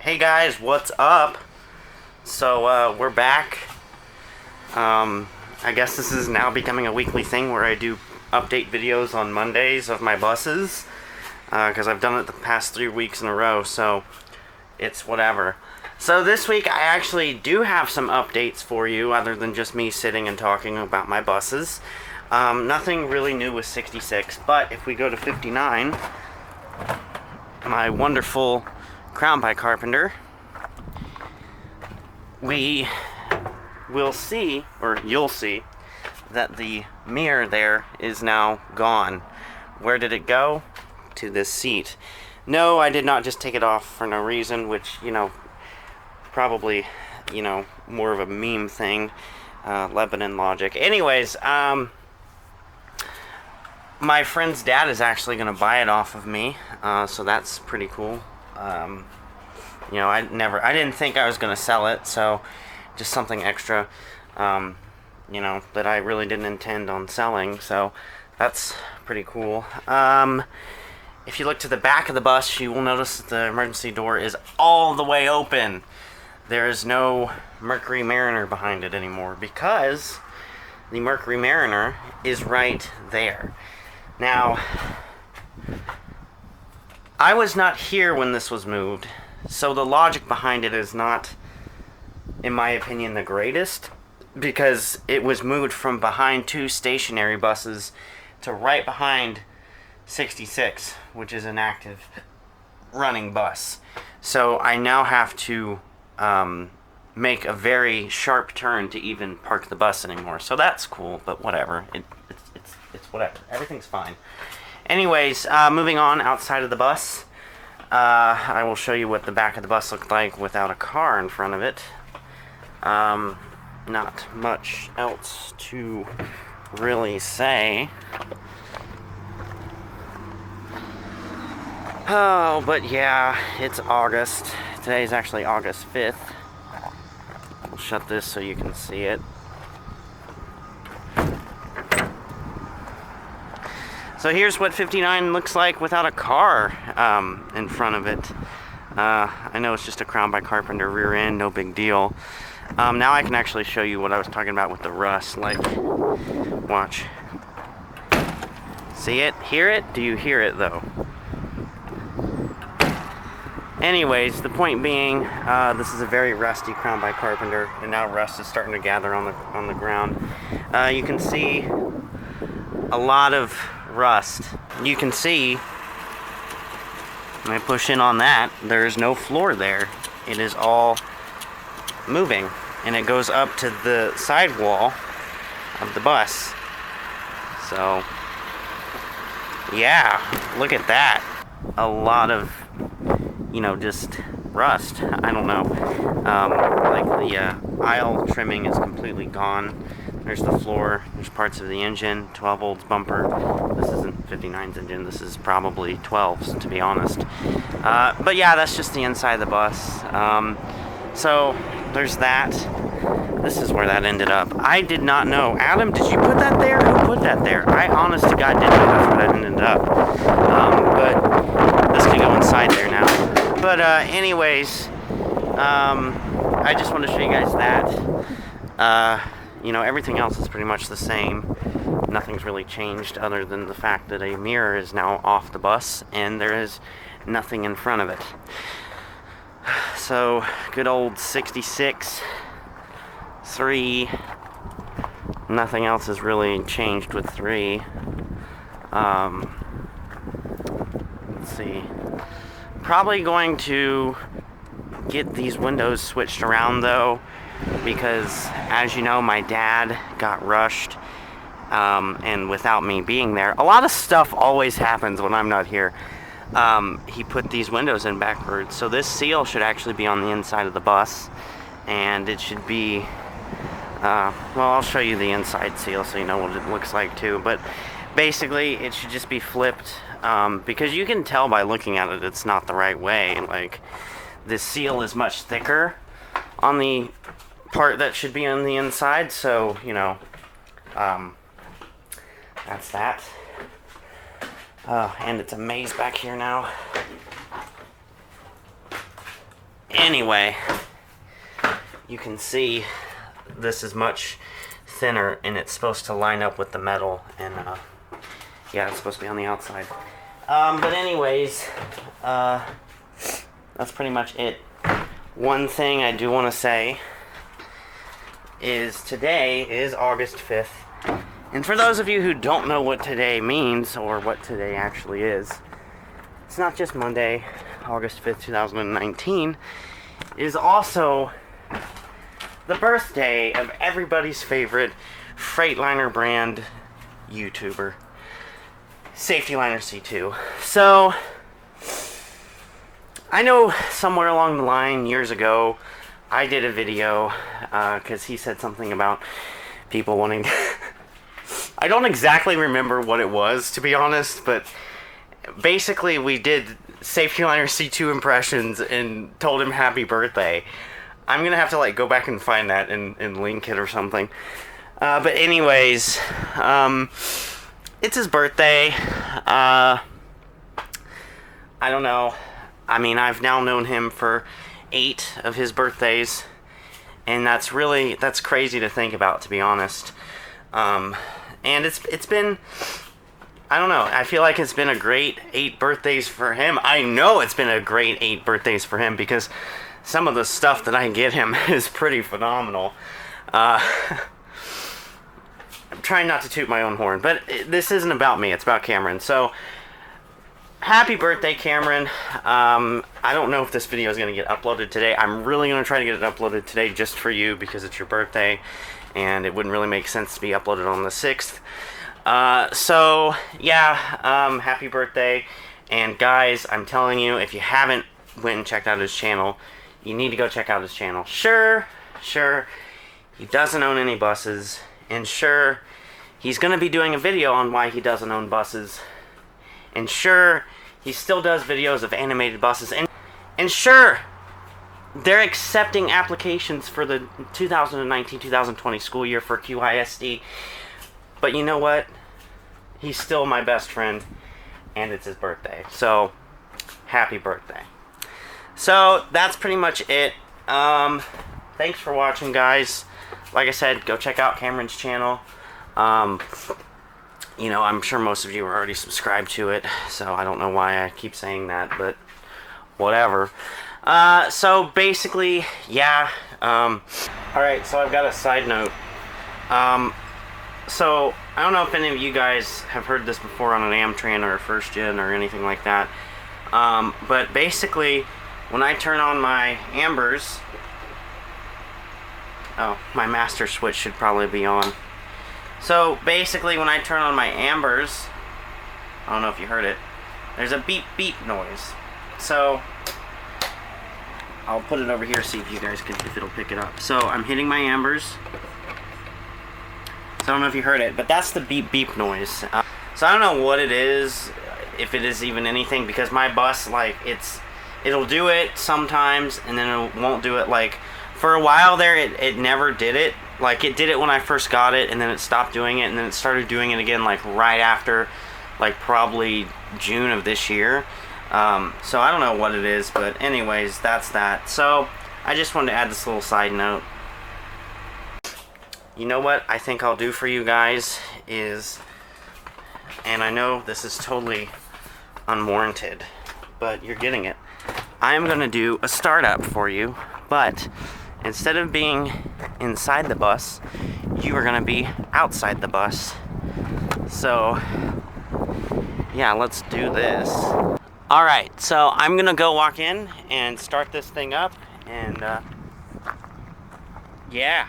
Hey guys, what's up? So we're back. I guess this is now becoming a weekly thing where I do update videos on Mondays of my buses, because I've done it the past 3 weeks in a row, so it's whatever. So this week I actually do have some updates for you other than just me sitting and talking about my buses. Nothing really new with 66, but if we go to 59, my wonderful Crown by Carpenter, we will see, or you'll see, that the mirror there is now gone. Where did it go? To this seat. No, I did not just take it off for no reason, which, probably, more of a meme thing. Lebanon logic. Anyways, my friend's dad is actually going to buy it off of me, so that's pretty cool. I didn't think I was going to sell it, so just something extra, that I really didn't intend on selling, so that's pretty cool. If you look to the back of the bus, you will notice that the emergency door is all the way open. There is no Mercury Mariner behind it anymore because the Mercury Mariner is right there. Now, I was not here when this was moved, so the logic behind it is not, in my opinion, the greatest, because it was moved from behind two stationary buses to right behind 66, which is an active running bus. So I now have to make a very sharp turn to even park the bus anymore. So that's cool, but whatever. It's whatever. Everything's fine. Anyways, moving on outside of the bus, I will show you what the back of the bus looked like without a car in front of it. Not much else to really say. Oh, but yeah, it's August. Today's actually August 5th. I'll shut this so you can see it. So here's what 59 looks like without a car in front of it. I know it's just a Crown by Carpenter rear end, no big deal. Now I can actually show you what I was talking about with the rust. Like, watch. See it? Hear it? Do you hear it though? Anyways, the point being, this is a very rusty Crown by Carpenter, and now rust is starting to gather on the ground. You can see a lot of rust. You can see, when I push in on that, there's no floor there. It is all moving, and it goes up to the sidewall of the bus. So, yeah, look at that. A lot of, just rust. I don't know. Like the aisle trimming is completely gone. There's the floor. There's parts of the engine. 12 volts bumper. This isn't 59's engine. This is probably 12's, to be honest. But yeah, that's just the inside of the bus. So there's that. This is where that ended up. I did not know. Adam, did you put that there? Who put that there? I honest to God didn't know that's where that ended up. But this can go inside there now. But anyways, I just want to show you guys that. Everything else is pretty much the same. Nothing's really changed other than the fact that a mirror is now off the bus and there is nothing in front of it. So, good old 66, 3, nothing else has really changed with 3. Let's see. Probably going to get these windows switched around though, because as you know, my dad got rushed, and without me being there, a lot of stuff always happens when I'm not here. He put these windows in backwards, so this seal should actually be on the inside of the bus, and it should be, I'll show you the inside seal so you know what it looks like too, but basically it should just be flipped, because you can tell by looking at it it's not the right way. Like, this seal is much thicker on the part that should be on the inside, so, that's that. And it's a maze back here now. anyway, you can see this is much thinner, and it's supposed to line up with the metal, and yeah, it's supposed to be on the outside. But anyways, that's pretty much it. One thing I do want to say is today is August 5th. And for those of you who don't know what today means, or what today actually is, it's not just Monday, August 5th, 2019. It is also the birthday of everybody's favorite Freightliner brand YouTuber, Safetyliner C2. So, I know somewhere along the line, years ago, I did a video, because he said something about people wanting to... I don't exactly remember what it was, to be honest, but basically we did Safetyliner C2 impressions and told him happy birthday. I'm gonna have to like go back and find that and link it or something. But anyways, it's his birthday. I don't know. I mean, I've now known him for 8 of his birthdays, and that's crazy to think about, to be honest. And it's been, I don't know, I feel like it's been a great 8 birthdays for him. I know it's been a great 8 birthdays for him because some of the stuff that I get him is pretty phenomenal. I'm trying not to toot my own horn, but this isn't about me, it's about Cameron. So, happy birthday, Cameron. I don't know if this video is going to get uploaded today. I'm really going to try to get it uploaded today just for you because it's your birthday, and it wouldn't really make sense to be uploaded on the 6th. So, yeah, happy birthday. And guys, I'm telling you, if you haven't went and checked out his channel, you need to go check out his channel. Sure, he doesn't own any buses, and sure, he's going to be doing a video on why he doesn't own buses. And sure, he still does videos of animated buses. And sure, they're accepting applications for the 2019-2020 school year for QISD. But you know what? He's still my best friend, and it's his birthday. So, happy birthday. So, that's pretty much it. Thanks for watching, guys. Like I said, go check out Cameron's channel. You know, I'm sure most of you are already subscribed to it, so I don't know why I keep saying that, but whatever. So basically, yeah. Alright, so I've got a side note. So, I don't know if any of you guys have heard this before on an Amtran or a First Gen or anything like that. But basically, when I turn on my ambers... Oh, my master switch should probably be on. So, basically, when I turn on my ambers, I don't know if you heard it, there's a beep beep noise. So, I'll put it over here, see if you guys can, if it'll pick it up. So, I'm hitting my ambers. So, I don't know if you heard it, but that's the beep beep noise. So, I don't know what it is, if it is even anything, because my bus, like, it'll do it sometimes, and then it won't do it, like, for a while there, it never did it. Like, it did it when I first got it, and then it stopped doing it, and then it started doing it again, like, right after, like, probably June of this year. So I don't know what it is, but anyways, that's that. So, I just wanted to add this little side note. You know what I think I'll do for you guys is, and I know this is totally unwarranted, but you're getting it. I'm going to do a startup for you, but... instead of being inside the bus, you are going to be outside the bus. So, yeah, let's do this. Alright, so I'm going to go walk in and start this thing up, and, yeah.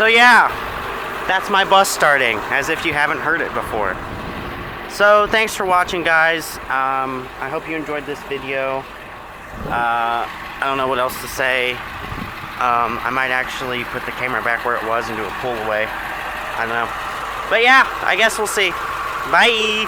So yeah, that's my bus starting, as if you haven't heard it before. So thanks for watching, guys. I hope you enjoyed this video. I don't know what else to say. I might actually put the camera back where it was and do a pull away. I don't know. But yeah, I guess we'll see. Bye!